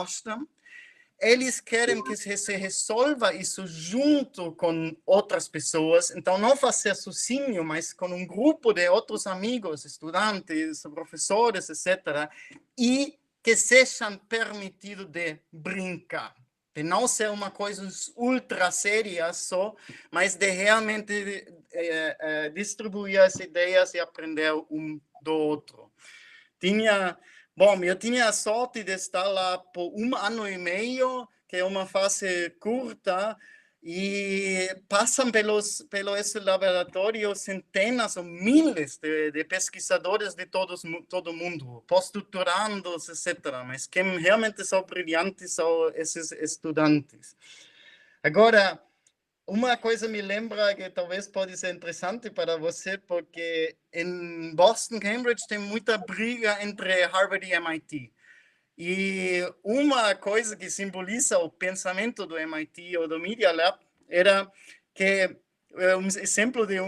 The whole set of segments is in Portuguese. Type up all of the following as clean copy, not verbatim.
gostam, eles querem que se resolva isso junto com outras pessoas, então não fazer sozinho, mas com um grupo de outros amigos, estudantes, professores, etc., e que sejam permitidos de brincar, de não ser uma coisa ultra séria só, mas de realmente distribuir as ideias e aprender um do outro. Bom, eu tinha a sorte de estar lá por 1 ano e meio, que é uma fase curta, e passam pelo esse laboratório centenas ou milhares de pesquisadores de todo o mundo, pós-doutorandos, etc. Mas quem realmente são brilhantes são esses estudantes. Agora, uma coisa me lembra que talvez pode ser interessante para você, porque em Boston, Cambridge, tem muita briga entre Harvard e MIT. E uma coisa que simboliza o pensamento do MIT ou do Media Lab era que um exemplo de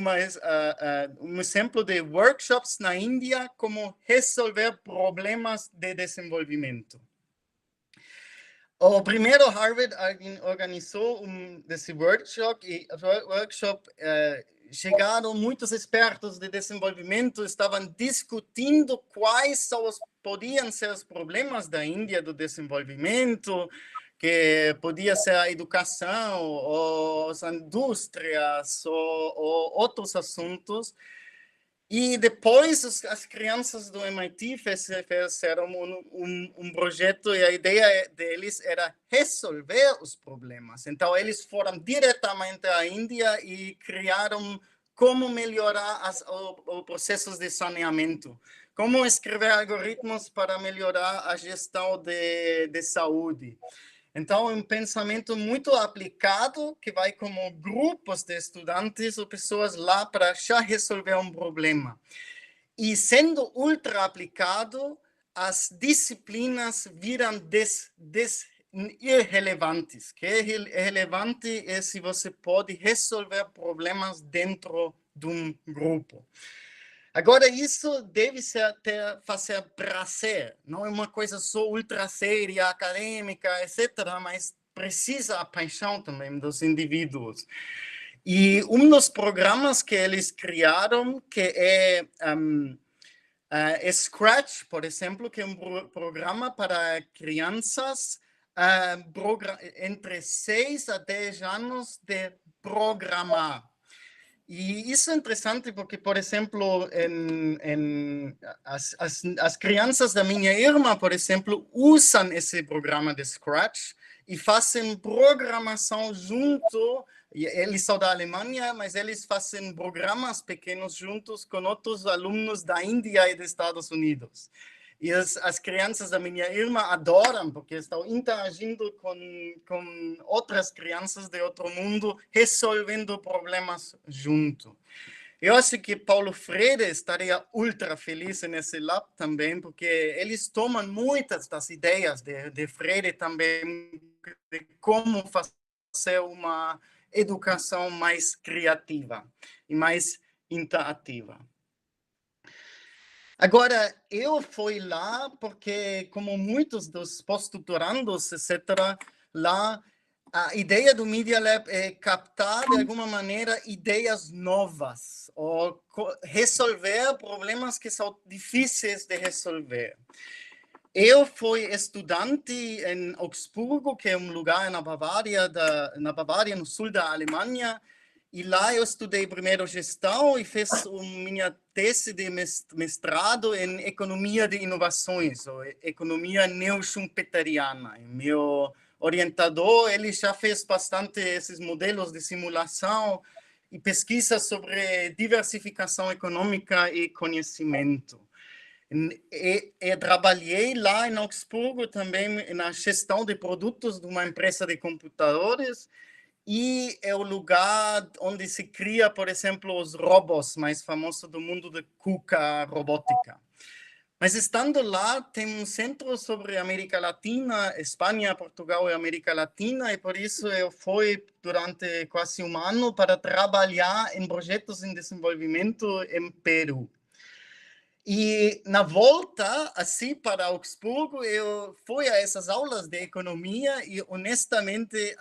workshops na Índia como resolver problemas de desenvolvimento. O primeiro Harvard organizou esse workshop e chegaram muitos expertos de desenvolvimento, estavam discutindo quais podiam ser os problemas da Índia do desenvolvimento, que podia ser a educação, ou as indústrias, ou outros assuntos. E depois as crianças do MIT fizeram um projeto e a ideia deles era resolver os problemas. Então, eles foram diretamente à Índia e criaram como melhorar os processos de saneamento, como escrever algoritmos para melhorar a gestão de saúde. Então, é um pensamento muito aplicado, que vai como grupos de estudantes ou pessoas lá para já resolver um problema. E sendo ultra aplicado, as disciplinas viram irrelevantes. Que é relevante é se você pode resolver problemas dentro de um grupo. Agora, isso deve fazer prazer, não é uma coisa só ultra séria, acadêmica, etc., mas precisa a paixão também dos indivíduos. E um dos programas que eles criaram, que é Scratch, por exemplo, que é um programa para crianças entre 6 a 10 anos de programar. E isso é interessante porque, por exemplo, as crianças da minha irmã, por exemplo, usam esse programa de Scratch e fazem programação junto. Eles são da Alemanha, mas eles fazem programas pequenos juntos com outros alunos da Índia e dos Estados Unidos. E as crianças da minha irmã adoram, porque estão interagindo com outras crianças de outro mundo, resolvendo problemas junto. Eu acho que Paulo Freire estaria ultra feliz nesse lab também, porque eles tomam muitas das ideias de Freire também, de como fazer uma educação mais criativa e mais interativa. Agora, eu fui lá porque, como muitos dos pós-doutorandos, etc., lá, a ideia do Media Lab é captar, de alguma maneira, ideias novas, ou resolver problemas que são difíceis de resolver. Eu fui estudante em Augsburgo, que é um lugar na Bavária, no sul da Alemanha, e lá eu estudei primeiro gestão e fiz minha tese de mestrado em economia de inovações, ou economia neo-schumpeteriana. Meu orientador, ele já fez bastante esses modelos de simulação e pesquisa sobre diversificação econômica e conhecimento. Trabalhei lá em Augsburgo também na gestão de produtos de uma empresa de computadores, e é o lugar onde se cria, por exemplo, os robôs mais famosos do mundo de KUKA robótica. Mas estando lá, tem um centro sobre América Latina, Espanha, Portugal e América Latina, e por isso eu fui durante quase 1 ano para trabalhar em projetos em desenvolvimento em Peru. E na volta, assim, para Augsburgo, eu fui a essas aulas de economia e, honestamente,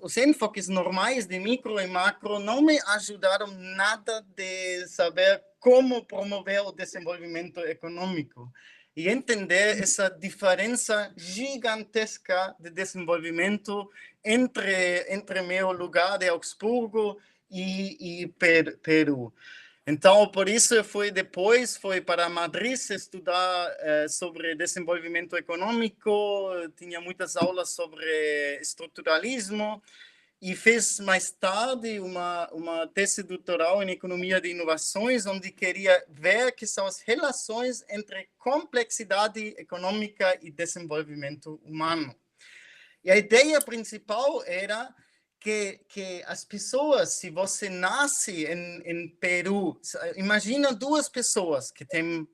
os enfoques normais de micro e macro não me ajudaram nada de saber como promover o desenvolvimento econômico e entender essa diferença gigantesca de desenvolvimento entre meu lugar de Augsburgo e Peru. Então, por isso eu fui para Madrid estudar sobre desenvolvimento econômico, tinha muitas aulas sobre estruturalismo e fiz mais tarde uma tese doutoral em economia de inovações, onde queria ver que são as relações entre complexidade econômica e desenvolvimento humano. E a ideia principal era que as pessoas, se você nasce em Peru, imagina duas pessoas que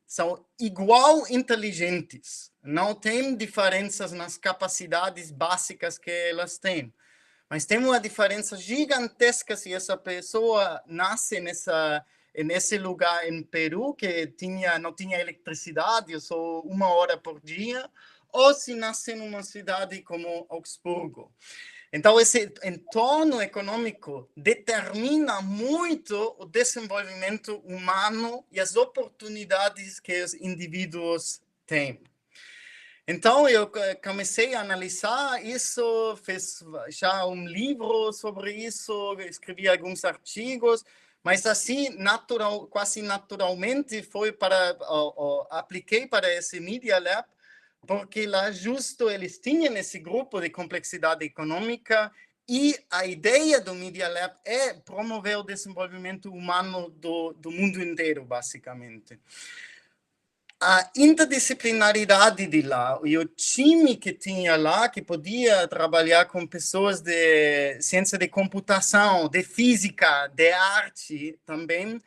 são igual inteligentes, não tem diferenças nas capacidades básicas que elas têm, mas tem uma diferença gigantesca se essa pessoa nasce nesse lugar em Peru que não tinha eletricidade, só 1 hora por dia, ou se nasce numa cidade como Augsburgo. Então, esse entorno econômico determina muito o desenvolvimento humano e as oportunidades que os indivíduos têm. Então, eu comecei a analisar isso, fiz já um livro sobre isso, escrevi alguns artigos, mas assim, quase naturalmente, apliquei para esse Media Lab, porque lá justo eles tinham esse grupo de complexidade econômica e a ideia do Media Lab é promover o desenvolvimento humano do mundo inteiro, basicamente. A interdisciplinaridade de lá e o time que tinha lá, que podia trabalhar com pessoas de ciência de computação, de física, de arte também,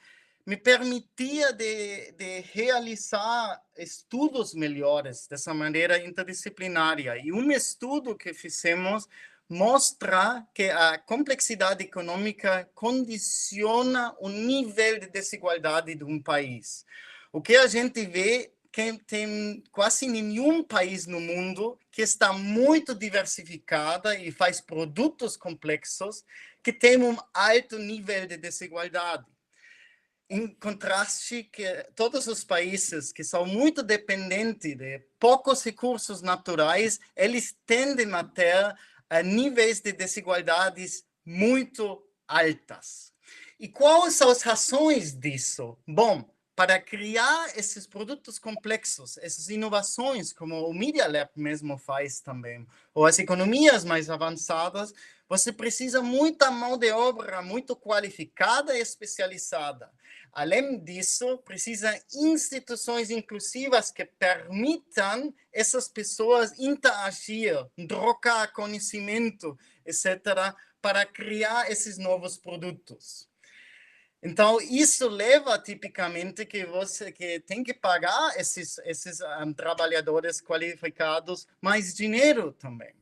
me permitia de realizar estudos melhores dessa maneira interdisciplinária. E um estudo que fizemos mostra que a complexidade econômica condiciona o nível de desigualdade de um país. O que a gente vê que tem quase nenhum país no mundo que está muito diversificada e faz produtos complexos que tem um alto nível de desigualdade. Em contraste, que todos os países que são muito dependentes de poucos recursos naturais, eles tendem a ter níveis de desigualdades muito altas. E quais são as razões disso? Bom, para criar esses produtos complexos, essas inovações, como o Media Lab mesmo faz também, ou as economias mais avançadas, você precisa muita mão de obra muito qualificada e especializada. Além disso, precisa instituições inclusivas que permitam essas pessoas interagir, trocar conhecimento, etc., para criar esses novos produtos. Então, isso leva tipicamente que você tem que pagar esses trabalhadores qualificados mais dinheiro também.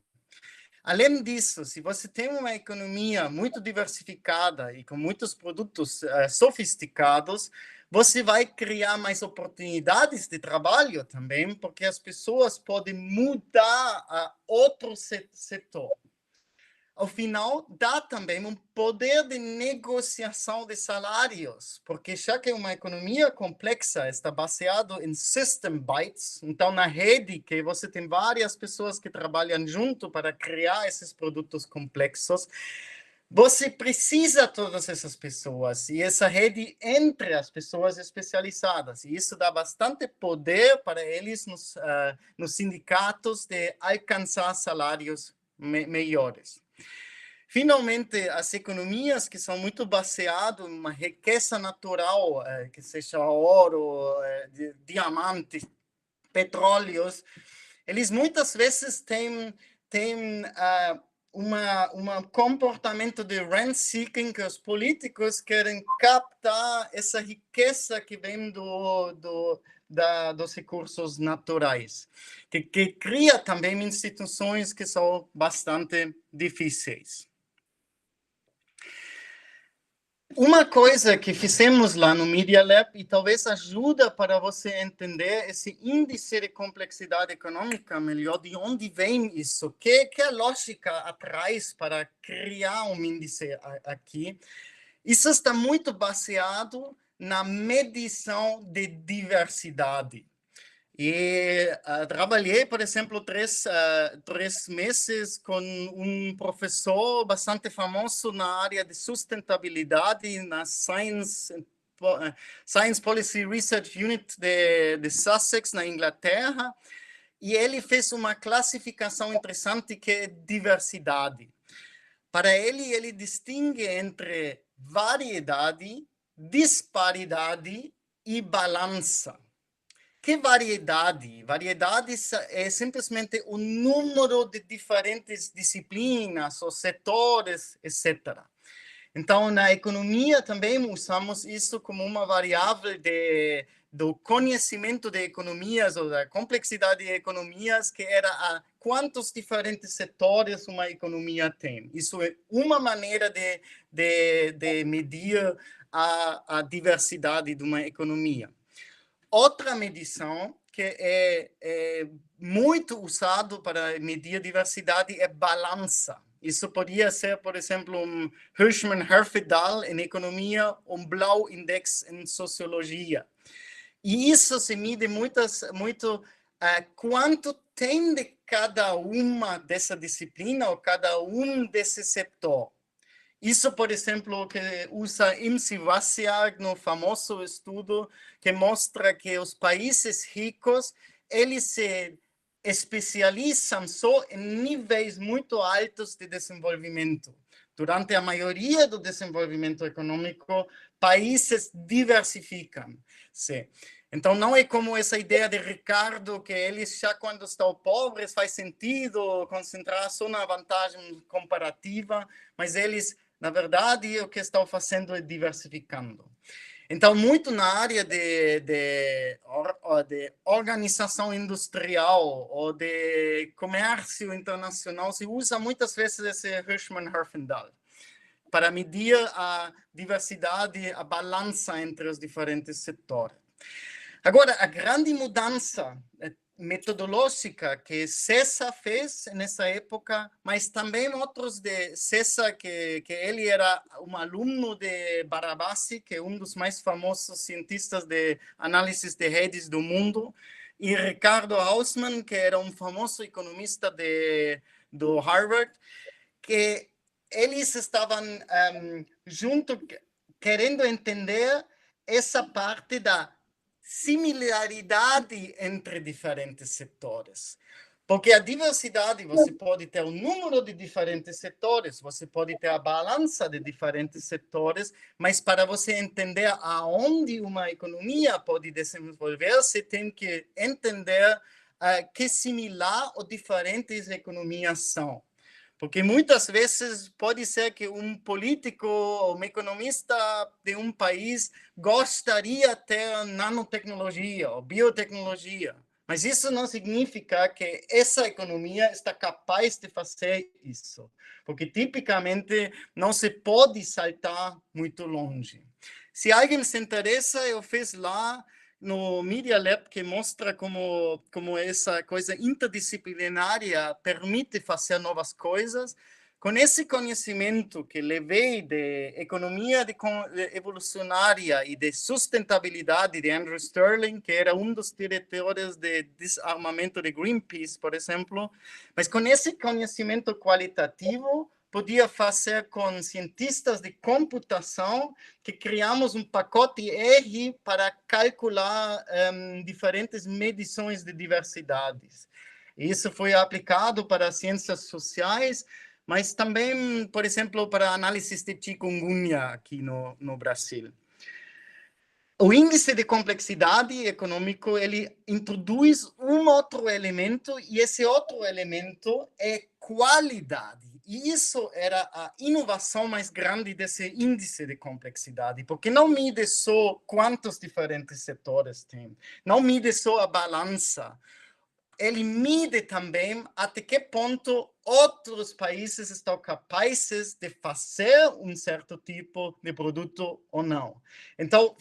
Além disso, se você tem uma economia muito diversificada e com muitos produtos sofisticados, você vai criar mais oportunidades de trabalho também, porque as pessoas podem mudar a outro setor. Ao final, dá também um poder de negociação de salários, porque já que uma economia complexa está baseada em system bytes, então na rede que você tem várias pessoas que trabalham junto para criar esses produtos complexos, você precisa de todas essas pessoas e essa rede entre as pessoas especializadas. E isso dá bastante poder para eles nos sindicatos de alcançar salários melhores. Finalmente, as economias que são muito baseadas em uma riqueza natural, que seja ouro, diamantes, petróleos, eles muitas vezes têm um comportamento de rent-seeking, que os políticos querem captar essa riqueza que vem dos recursos naturais, que cria também instituições que são bastante difíceis. Uma coisa que fizemos lá no Media Lab e talvez ajuda para você entender esse índice de complexidade econômica melhor, de onde vem isso, que é a lógica atrás para criar um índice aqui. Isso está muito baseado na medição de diversidade. E trabalhei, por exemplo, três meses com um professor bastante famoso na área de sustentabilidade, na Science Policy Research Unit de Sussex, na Inglaterra, e ele fez uma classificação interessante que é diversidade. Para ele distingue entre variedade, disparidade e balança. Que variedade? Variedade é simplesmente o número de diferentes disciplinas ou setores, etc. Então, na economia também usamos isso como uma variável do conhecimento de economias ou da complexidade de economias, que era quantos diferentes setores uma economia tem. Isso é uma maneira de medir a diversidade de uma economia. Outra medição que é muito usado para medir diversidade é balança. Isso poderia ser, por exemplo, um Hirschman-Herfindahl em economia, um Blau Index em sociologia. E isso se mide muito quanto tem de cada uma dessa disciplina ou cada um desse setor. Isso, por exemplo, que usa Imsi Wassiag no famoso estudo que mostra que os países ricos, eles se especializam só em níveis muito altos de desenvolvimento. Durante a maioria do desenvolvimento econômico, países diversificam-se. Então, não é como essa ideia de Ricardo, que eles já quando estão pobres faz sentido concentrar só na vantagem comparativa, mas eles na verdade, o que estão fazendo é diversificando. Então, muito na área de organização industrial ou de comércio internacional, se usa muitas vezes esse Hirschman-Herfindahl para medir a diversidade, a balança entre os diferentes setores. Agora, a grande mudança metodológica que César fez nessa época, mas também outros de César, que ele era um aluno de Barabasi, que é um dos mais famosos cientistas de análise de redes do mundo, e Ricardo Hausmann, que era um famoso economista do Harvard, que eles estavam junto, querendo entender essa parte da similaridade entre diferentes setores. Porque a diversidade, você pode ter um número de diferentes setores, você pode ter a balança de diferentes setores, mas para você entender aonde uma economia pode desenvolver, você tem que entender que similar ou diferentes economias são. Porque muitas vezes pode ser que um político ou um economista de um país gostaria de ter nanotecnologia ou biotecnologia, mas isso não significa que essa economia está capaz de fazer isso, porque tipicamente não se pode saltar muito longe. Se alguém se interessa, eu fiz lá no Media Lab, que mostra como essa coisa interdisciplinária permite fazer novas coisas. Com esse conhecimento que levei de economia evolucionária e de sustentabilidade de Andrew Sterling, que era um dos diretores de desarmamento de Greenpeace, por exemplo, mas com esse conhecimento qualitativo, podia fazer com cientistas de computação que criamos um pacote R para calcular diferentes medições de diversidades. Isso foi aplicado para ciências sociais, mas também, por exemplo, para análises de chikungunya aqui no Brasil. O índice de complexidade econômico, ele introduz um outro elemento, e esse outro elemento é qualidade. E isso era a inovação mais grande desse índice de complexidade, porque não mide só quantos diferentes setores tem, não mide só a balança. ele mide também até que ponto outros países estão capazes de fazer um certo tipo de produto ou não. Então,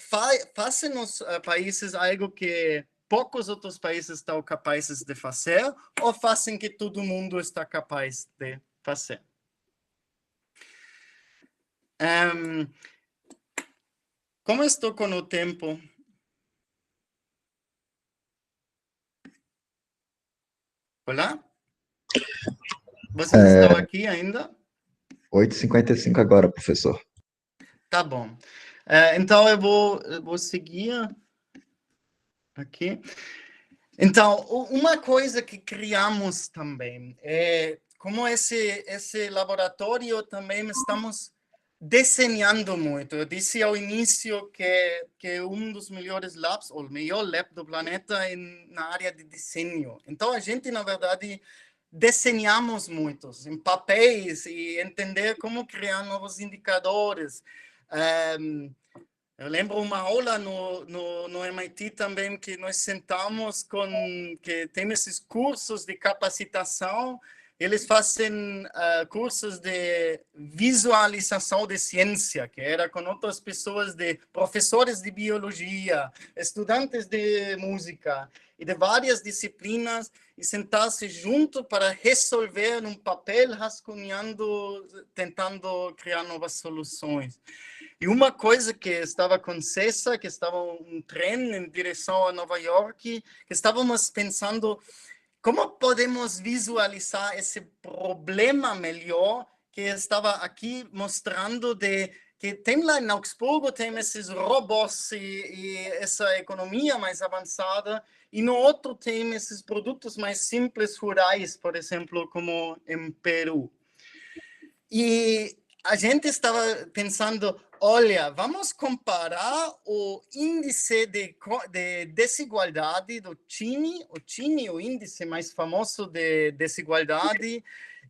fazem os países algo que poucos outros países estão capazes de fazer ou fazem que todo mundo está capaz de fazer. Como estou com o tempo? Olá? Vocês estão aqui ainda? 8h55 agora, professor. Tá bom. Então, eu vou seguir aqui. Então, uma coisa que criamos também é como esse laboratório também estamos desenhando muito. Eu disse ao início que um dos melhores labs, ou o melhor lab do planeta na área de desenho. Então, a gente, na verdade, desenhamos muitos em papéis e entender como criar novos indicadores. Eu lembro uma aula no MIT também que nós sentamos que tem esses cursos de capacitação, eles fazem cursos de visualização de ciência, que era com outras pessoas, professores de biologia, estudantes de música e de várias disciplinas, e sentar-se junto para resolver num papel, rascunhando, tentando criar novas soluções. E uma coisa que estava com César, que estava um trem em direção a Nova York, que estávamos pensando como podemos visualizar esse problema melhor, que estava aqui mostrando que tem lá em Augsburgo, tem esses robôs e essa economia mais avançada, e no outro tem esses produtos mais simples, rurais, por exemplo, como em Peru. E a gente estava pensando, olha, vamos comparar o índice de desigualdade do Gini, o índice mais famoso de desigualdade,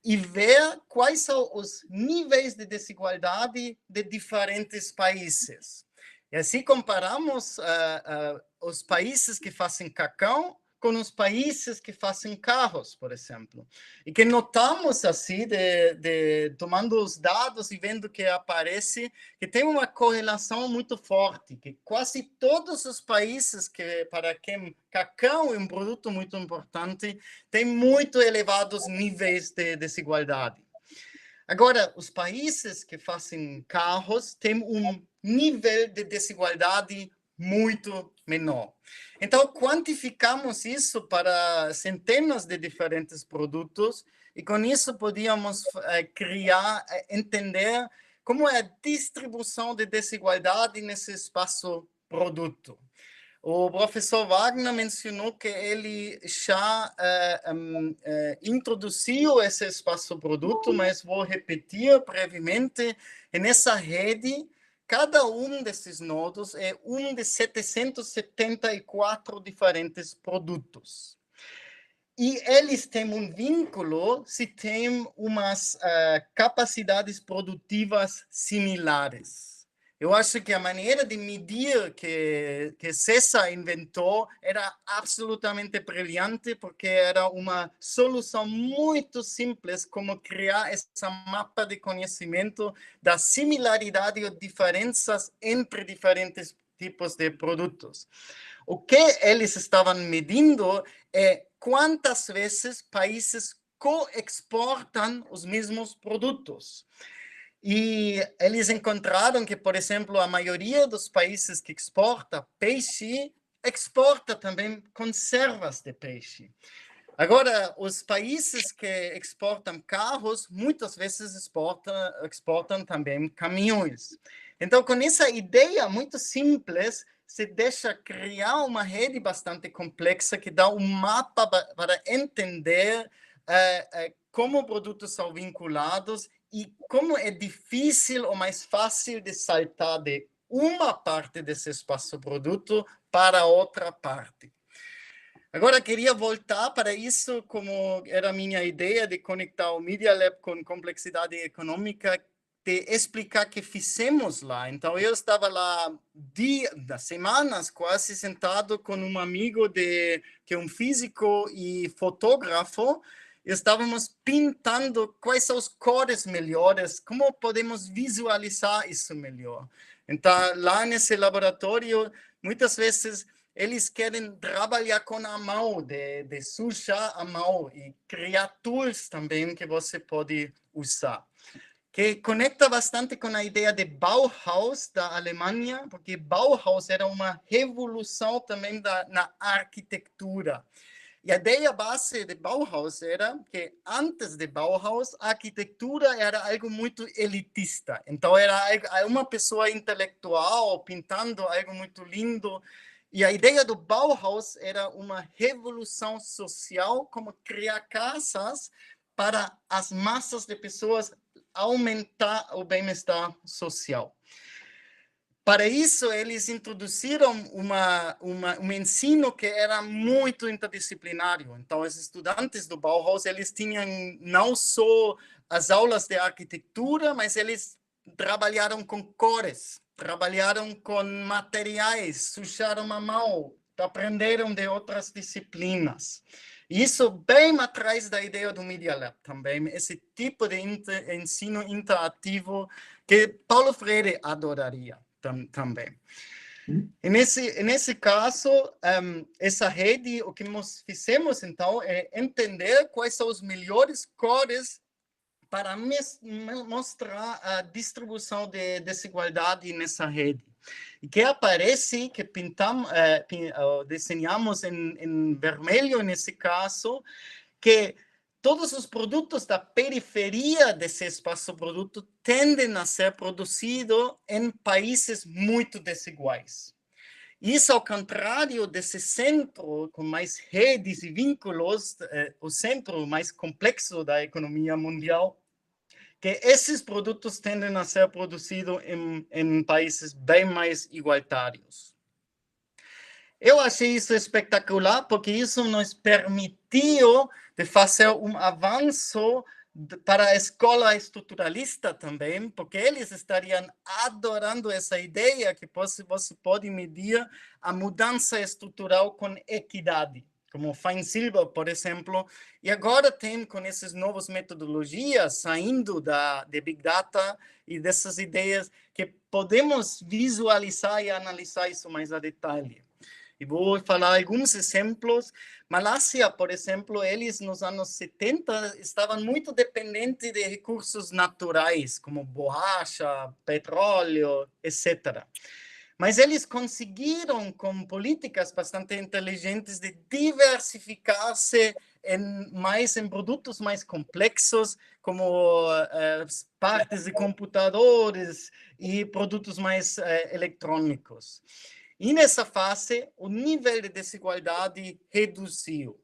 e ver quais são os níveis de desigualdade de diferentes países. E assim comparamos os países que fazem cacau com os países que fazem carros, por exemplo. E que notamos, assim, tomando os dados e vendo que aparece, que tem uma correlação muito forte, que quase todos os países para quem cacau é um produto muito importante, têm muito elevados níveis de desigualdade. Agora, os países que fazem carros têm um nível de desigualdade muito menor. Então, quantificamos isso para centenas de diferentes produtos e com isso podíamos entender como é a distribuição de desigualdade nesse espaço produto. O professor Wagner mencionou que ele já introduziu esse espaço-produto, mas vou repetir brevemente. Nessa rede, cada um desses nodos é um de 774 diferentes produtos. E eles têm um vínculo se têm umas capacidades produtivas similares. Eu acho que a maneira de medir que César inventou era absolutamente brilhante, porque era uma solução muito simples como criar essa mapa de conhecimento da similaridade ou diferenças entre diferentes tipos de produtos. O que eles estavam medindo é quantas vezes países coexportam os mesmos produtos. E eles encontraram que, por exemplo, a maioria dos países que exporta peixe, exporta também conservas de peixe. Agora, os países que exportam carros, muitas vezes exportam também caminhões. Então, com essa ideia muito simples, se deixa criar uma rede bastante complexa que dá um mapa para entender como produtos são vinculados e como é difícil ou mais fácil de saltar de uma parte desse espaço-produto para outra parte. Agora, queria voltar para isso, como era a minha ideia de conectar o Media Lab com complexidade econômica. de explicar o que fizemos lá. Então, eu estava lá semanas quase sentado com um amigo que é um físico e fotógrafo. Estávamos pintando quais são as cores melhores, como podemos visualizar isso melhor. Então, lá nesse laboratório, muitas vezes eles querem trabalhar com a mão, de sujar a mão e criar tools também que você pode usar. Que conecta bastante com a ideia de Bauhaus da Alemanha, porque Bauhaus era uma revolução também na arquitetura. E a ideia base de Bauhaus era que antes de Bauhaus, a arquitetura era algo muito elitista. Então, era uma pessoa intelectual pintando algo muito lindo. E a ideia do Bauhaus era uma revolução social, como criar casas para as massas de pessoas, aumentar o bem-estar social. Para isso, eles introduziram um ensino que era muito interdisciplinário. Então, os estudantes do Bauhaus, eles tinham não só as aulas de arquitetura, mas eles trabalharam com cores, trabalharam com materiais, sujaram a mão, aprenderam de outras disciplinas. Isso bem atrás da ideia do Media Lab também, esse tipo de ensino interativo que Paulo Freire adoraria também. E nesse caso, essa rede, o que nós fizemos, então, é entender quais são as melhores cores para mostrar a distribuição de desigualdade nessa rede. E que aparece, que desenhamos em vermelho nesse caso, que todos os produtos da periferia desse espaço-produto tendem a ser produzidos em países muito desiguais. Isso, ao contrário desse centro com mais redes e vínculos, o centro mais complexo da economia mundial, que esses produtos tendem a ser produzidos em países bem mais igualitários. Eu achei isso espetacular, porque isso nos permitiu de fazer um avanço para a escola estruturalista também, porque eles estariam adorando essa ideia que você pode medir a mudança estrutural com equidade, como Feinsilber, por exemplo, e agora tem com essas novas metodologias saindo de Big Data e dessas ideias que podemos visualizar e analisar isso mais a detalhe. E vou falar alguns exemplos. Malásia, por exemplo, eles nos anos 70 estavam muito dependentes de recursos naturais, como borracha, petróleo, etc. Mas eles conseguiram, com políticas bastante inteligentes, de diversificar-se em produtos mais complexos, como partes de computadores e produtos mais eletrônicos. E nessa fase, o nível de desigualdade reduziu.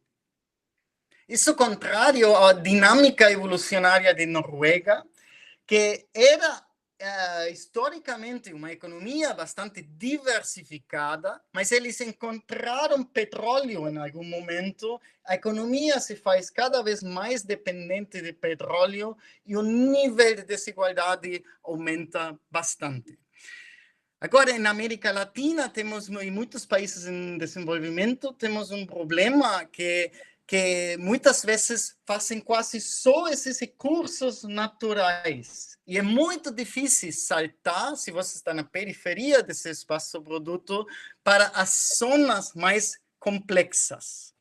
Isso contrário à dinâmica evolucionária de Noruega, que era historicamente uma economia bastante diversificada, mas eles encontraram petróleo em algum momento, a economia se faz cada vez mais dependente de petróleo e o nível de desigualdade aumenta bastante. Agora, na América Latina, temos em muitos países em desenvolvimento, temos um problema que muitas vezes fazem quase só esses recursos naturais. E é muito difícil saltar, se você está na periferia desse espaço-produto, para as zonas mais complexas.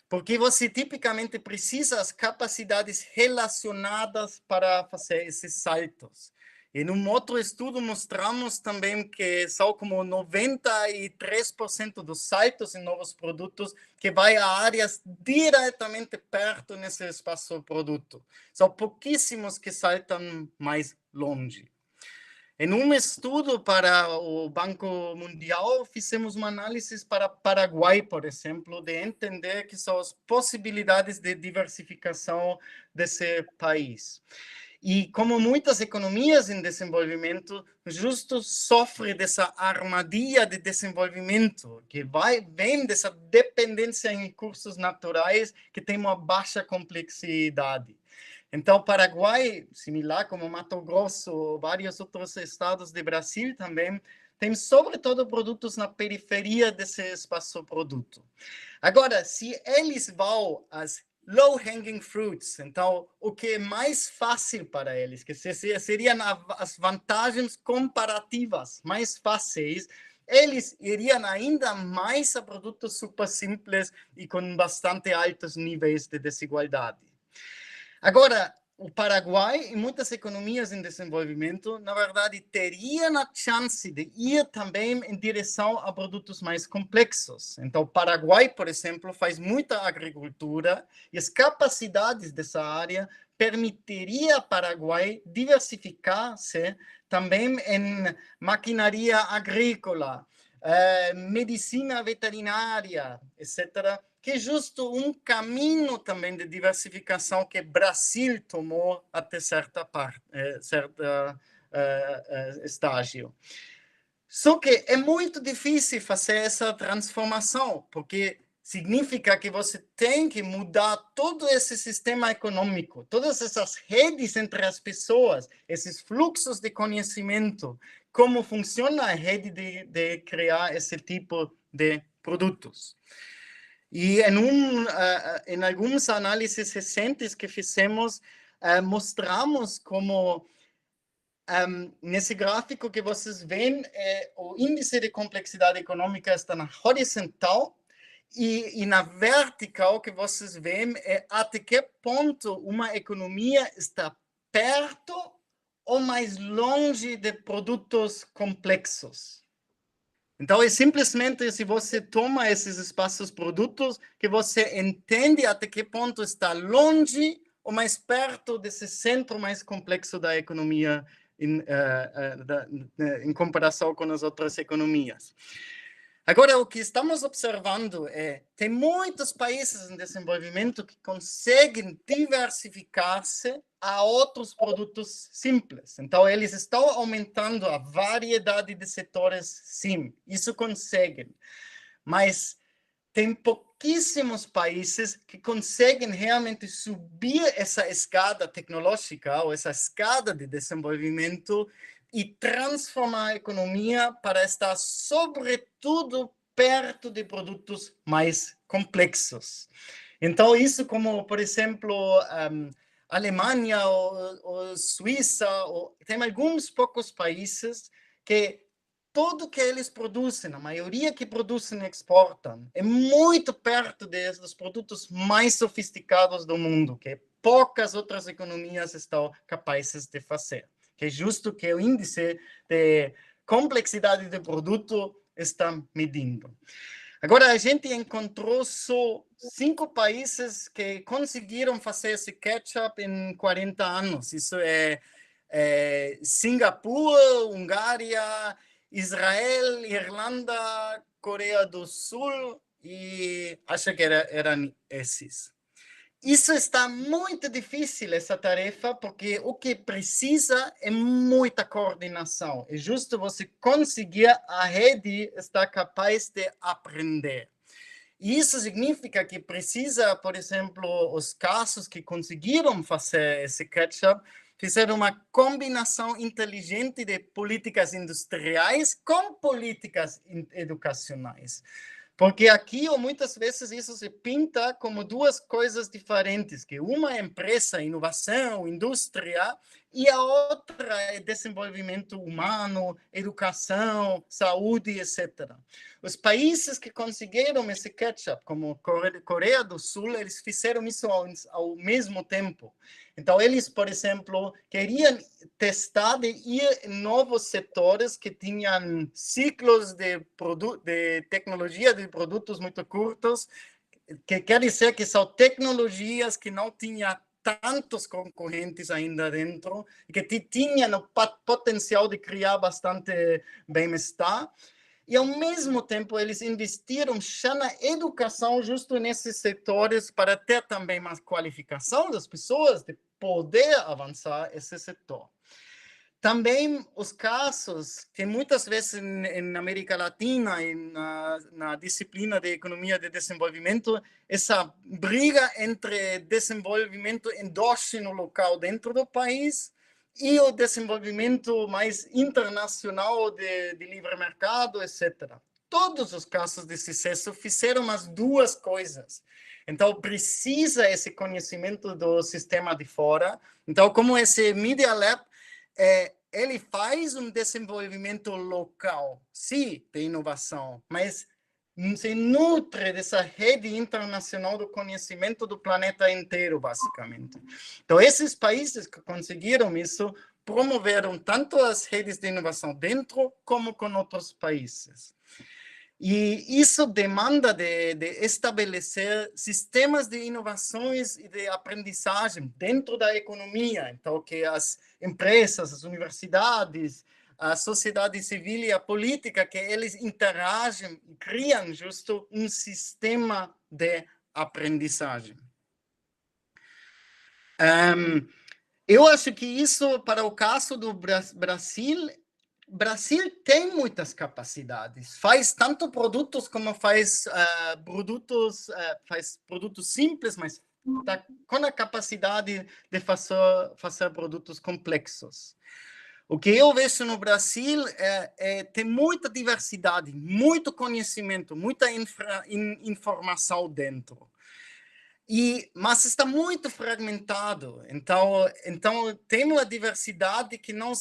Porque você tipicamente precisa das capacidades relacionadas para fazer esses saltos. Em um outro estudo, mostramos também que são como 93% dos saltos em novos produtos que vai a áreas diretamente perto nesse espaço-produto. São pouquíssimos que saltam mais longe. Em um estudo para o Banco Mundial, fizemos uma análise para Paraguai, por exemplo, de entender que são as possibilidades de diversificação desse país. E como muitas economias em desenvolvimento, justo sofre dessa armadilha de desenvolvimento, que vem dessa dependência em recursos naturais que tem uma baixa complexidade. Então, Paraguai, similar como Mato Grosso, vários outros estados do Brasil também, tem sobretudo produtos na periferia desse espaço-produto. Agora, se eles vão às low-hanging fruits, então, o que é mais fácil para eles, que seriam as vantagens comparativas mais fáceis, eles iriam ainda mais a produtos super simples e com bastante altos níveis de desigualdade. Agora, o Paraguai e muitas economias em desenvolvimento, na verdade, teriam a chance de ir também em direção a produtos mais complexos. Então, o Paraguai, por exemplo, faz muita agricultura e as capacidades dessa área permitiria ao Paraguai diversificar-se também em maquinaria agrícola, medicina veterinária, etc., que é justo um caminho também de diversificação que o Brasil tomou até certo estágio. Só que é muito difícil fazer essa transformação, porque significa que você tem que mudar todo esse sistema econômico, todas essas redes entre as pessoas, esses fluxos de conhecimento, como funciona a rede de criar esse tipo de produtos. E em algumas análises recentes que fizemos, mostramos como nesse gráfico que vocês veem, o índice de complexidade econômica está na horizontal e na vertical que vocês veem é até que ponto uma economia está perto ou mais longe de produtos complexos. Então, é simplesmente se você toma esses espaços produtos que você entende até que ponto está longe ou mais perto desse centro mais complexo da economia em comparação com as outras economias. Agora, o que estamos observando tem muitos países em desenvolvimento que conseguem diversificar-se a outros produtos simples. Então, eles estão aumentando a variedade de setores, sim, isso conseguem. Mas tem pouquíssimos países que conseguem realmente subir essa escada tecnológica ou essa escada de desenvolvimento e transformar a economia para estar, sobretudo, perto de produtos mais complexos. Então, isso como, por exemplo, Alemanha ou Suíça, tem alguns poucos países que tudo que eles produzem, a maioria que produzem e exportam, é muito perto dos produtos mais sofisticados do mundo, que poucas outras economias estão capazes de fazer. Que é justo que o índice de complexidade do produto está medindo. Agora, a gente encontrou só 5 países que conseguiram fazer esse catch-up em 40 anos. Isso é Singapura, Hungária, Israel, Irlanda, Coreia do Sul e acho que eram esses. Isso está muito difícil, essa tarefa, porque o que precisa é muita coordenação. É justo você conseguir a rede estar capaz de aprender. E isso significa que precisa, por exemplo, os casos que conseguiram fazer esse catch-up, fizeram uma combinação inteligente de políticas industriais com políticas educacionais. Porque aqui, ou muitas vezes, isso se pinta como duas coisas diferentes, que uma é empresa, inovação, indústria, e a outra é desenvolvimento humano, educação, saúde, etc. Os países que conseguiram esse catch-up, como Coreia do Sul, eles fizeram isso ao mesmo tempo. Então, eles, por exemplo, queriam testar de ir em novos setores que tinham ciclos de tecnologia de produtos muito curtos, que quer dizer que são tecnologias que não tinham tantos concorrentes ainda dentro, e que tinham o potencial de criar bastante bem-estar. E, ao mesmo tempo, eles investiram já na educação, justo nesses setores, para ter também mais qualificação das pessoas, de poder avançar esse setor. também os casos que muitas vezes na América Latina, na disciplina de economia de desenvolvimento, essa briga entre desenvolvimento endógeno local dentro do país e o desenvolvimento mais internacional de livre mercado, etc. Todos os casos de sucesso fizeram as duas coisas. Então, precisa esse conhecimento do sistema de fora. Então, como esse Media Lab, ele faz um desenvolvimento local, sim, de inovação, mas se nutre dessa rede internacional do conhecimento do planeta inteiro, basicamente. Então, esses países que conseguiram isso promoveram tanto as redes de inovação dentro como com outros países. E isso demanda de estabelecer sistemas de inovações e de aprendizagem dentro da economia. Então, que as empresas, as universidades, a sociedade civil e a política, que eles interagem e criam justo um sistema de aprendizagem. Eu acho que isso, para o caso do Brasil tem muitas capacidades, faz tanto produtos como faz produtos simples, mas tá com a capacidade de fazer produtos complexos. O que eu vejo no Brasil tem muita diversidade, muito conhecimento, muita informação dentro. Mas está muito fragmentado. Então tem uma diversidade que não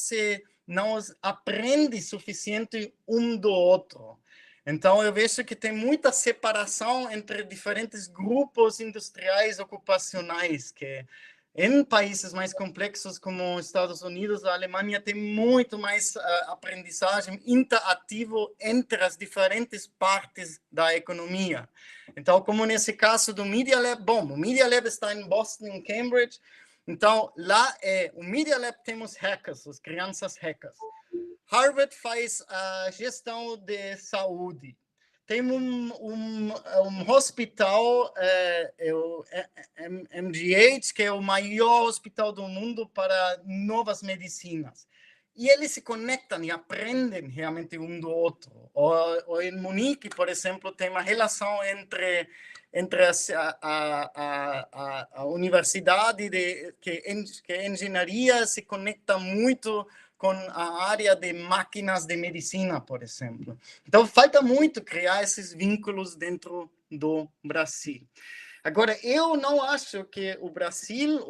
aprende suficiente um do outro. Então, eu vejo que tem muita separação entre diferentes grupos industriais ocupacionais, que em países mais complexos como os Estados Unidos, a Alemanha, tem muito mais aprendizagem interativo entre as diferentes partes da economia. Então, como nesse caso do Media Lab, o Media Lab está em Boston, em Cambridge. Então, lá o Media Lab temos hackers, as crianças hackers. Harvard faz a gestão de saúde. Tem um hospital, o MGH, que é o maior hospital do mundo para novas medicinas. E eles se conectam e aprendem realmente um do outro. Ou em Munique, por exemplo, tem uma relação entre a universidade, que engenharia se conecta muito com a área de máquinas de medicina, por exemplo. Então, falta muito criar esses vínculos dentro do Brasil. Agora, eu não acho que o Brasil,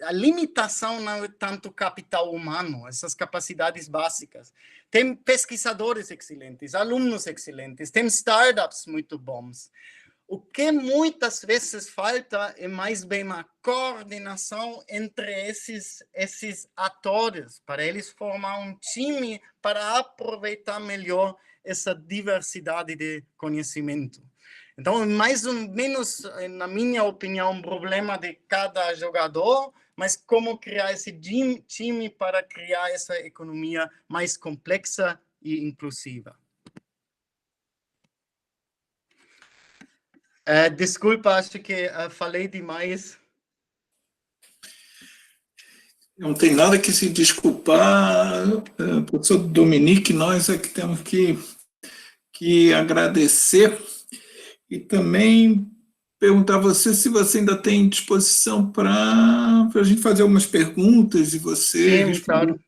a limitação não é tanto capital humano, essas capacidades básicas. Tem pesquisadores excelentes, alunos excelentes, tem startups muito bons. O que muitas vezes falta é mais bem uma coordenação entre esses atores, para eles formar um time para aproveitar melhor essa diversidade de conhecimento. Então, mais ou menos, na minha opinião, um problema de cada jogador, mas como criar esse time para criar essa economia mais complexa e inclusiva. Desculpa, acho que falei demais. Não tem nada que se desculpar, professor Dominique, nós é que temos que agradecer e também perguntar a você se você ainda tem disposição para a gente fazer algumas perguntas e você Sim, responder. claro.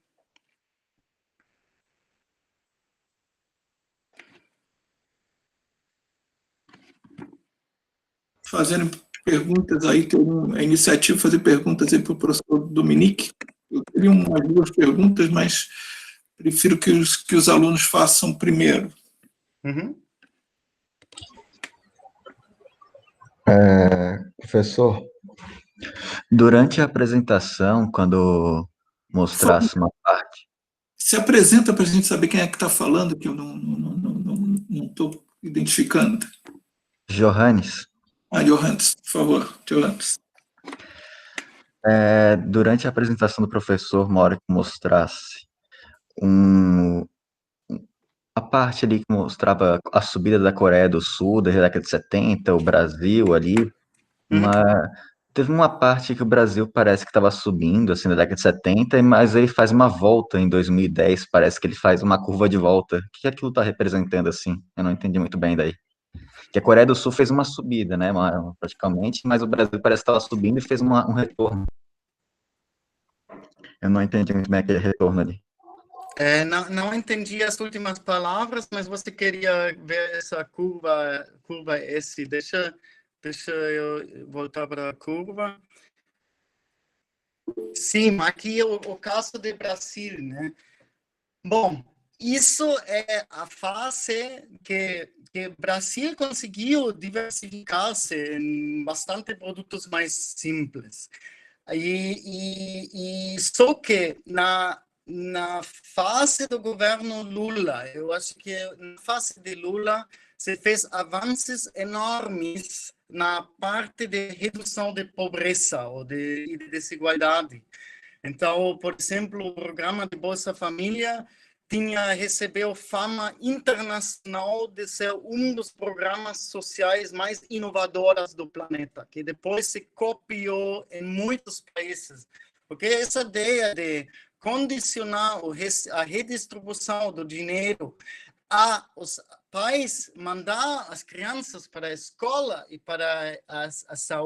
Fazendo perguntas aí, tem a iniciativa de fazer perguntas aí para o professor Dominique. Eu teria umas duas perguntas, mas prefiro que os alunos façam primeiro. Uhum. Professor, durante a apresentação, quando mostrasse uma parte... Se apresenta para a gente saber quem é que está falando, que eu não estou identificando. Johannes. Johannes, por favor, Johannes. Durante a apresentação do professor, uma hora que mostrasse a parte ali que mostrava a subida da Coreia do Sul, da década de 70, o Brasil ali, Teve uma parte que o Brasil parece que estava subindo, assim, na década de 70, mas aí faz uma volta em 2010, parece que ele faz uma curva de volta. O que aquilo está representando, assim? Eu não entendi muito bem daí. Que a Coreia do Sul fez uma subida, né, praticamente, mas o Brasil parece que estava subindo e fez um retorno. Eu não entendi muito bem aquele retorno ali. Não entendi as últimas palavras, mas você queria ver essa curva S. Deixa eu voltar para a curva. Sim, aqui é o caso do Brasil, né? Bom, isso é a fase que o Brasil conseguiu diversificar-se em bastante produtos mais simples. E só que na fase do governo Lula, eu acho que na fase de Lula se fez avanços enormes na parte de redução de pobreza ou de desigualdade. Então, por exemplo, o programa de Bolsa Família recebeu fama internacional de ser um dos programas sociais mais inovadores do planeta, que depois se copiou em muitos países. Porque essa ideia de condicionar a redistribuição do dinheiro a os pais mandar as crianças para a escola e para a saúde,